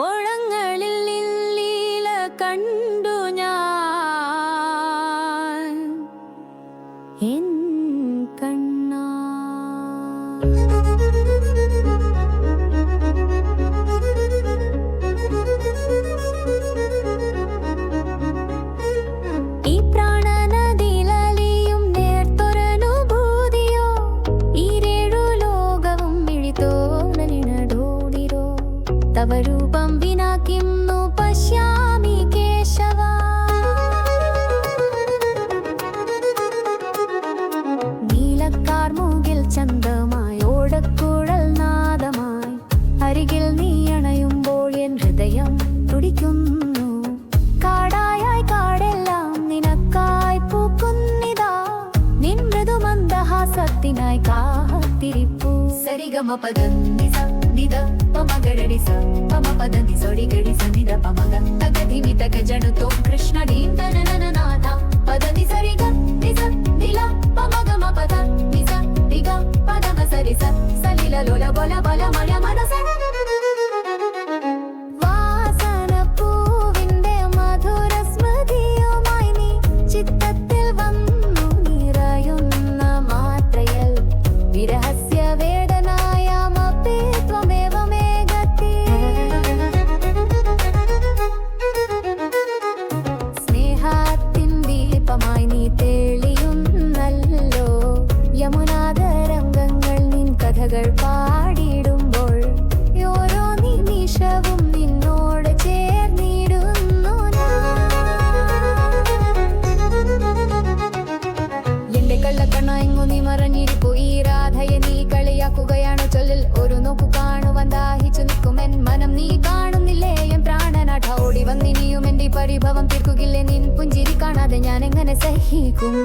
ഓളങ്ങളിൽ ലീല കണ്ടു ഞാൻ എൻ കണ്ണാ. ഈ പ്രാണനദിലലിയും നേർത്തൊരനുഭൂതിയോ ഈരേഴു ലോകവും മിഴിത്തോണലിനോടിരോ തവ രൂപം വിനാ കിംന്നു പശ്യാമി കേശവ. നീലക്കാർമുകിൽ ചന്തമായി ഓടക്കുഴൽ നാദമായി അരികിൽ നീ അണയുമ്പോൾ എൻ ഹൃദയം തുടിക്കുന്നു. കാടായായി കാടെല്ലാം നിനക്കായി പൂക്കുന്നിതാ, നിൻ മൃദുമന്ദഹാസത്തിനായി കാത്തിരിപ്പു. സരിഗമ പദന്നി സന്ധിത പമഗരടി സ പമ പദന്തി സൊടിഗടി സന്നിധ പമഗ തഗധിമി തക ജണുതോ കൃഷ്ണടീ തനനനാഥ പദന്തി സരിഗ നിസ നില പമഗമ പദ നിസ നിഗ പദമ സരി സ സലില ലോല ബോല ബല മയ മനസ. വാസനപ്പൂവിന്റെ മധുര സ്മൃതിയുമായി നീ ചിത്തത്തിൽ വന്നു നിറയുന്ന മാത്രയിൽ വിരഹസ്യ വേദനായാമപി ത്വമേവ മേഘത്തി. സ്നേഹത്തിൻ ദീപമായി നീ തെളിയുന്നല്ലോ, യമുനാതരംഗങ്ങൾ നിൻ കഥകൾ പാടിയിടുമ്പോൾ ഓരോ നിമിഷവും നിന്നോട് ചേർന്നിടുന്നു ഞാൻ. എന്റെ കള്ളക്കണ്ണായെങ്ങു നീ മറഞ്ഞിരിപ്പു, ഈ രാധയെ നീ കളിയാക്കുകയാണു ചൊല്ലിൽ. ഒരു നോക്കു കാണുവാൻ ദാഹിച്ചു നിൽക്കും എൻ മനം, നീ കാണുന്നില്ലേ എൻ പ്രാണനാഥ. ഓടി വന്നിനിയും എന്റെ പരിഭവം തീർക്കുകില്ലേ, നിൻ പുഞ്ചിരി കാണാതെ ഞാൻ എങ്ങനെ സഹിക്കും.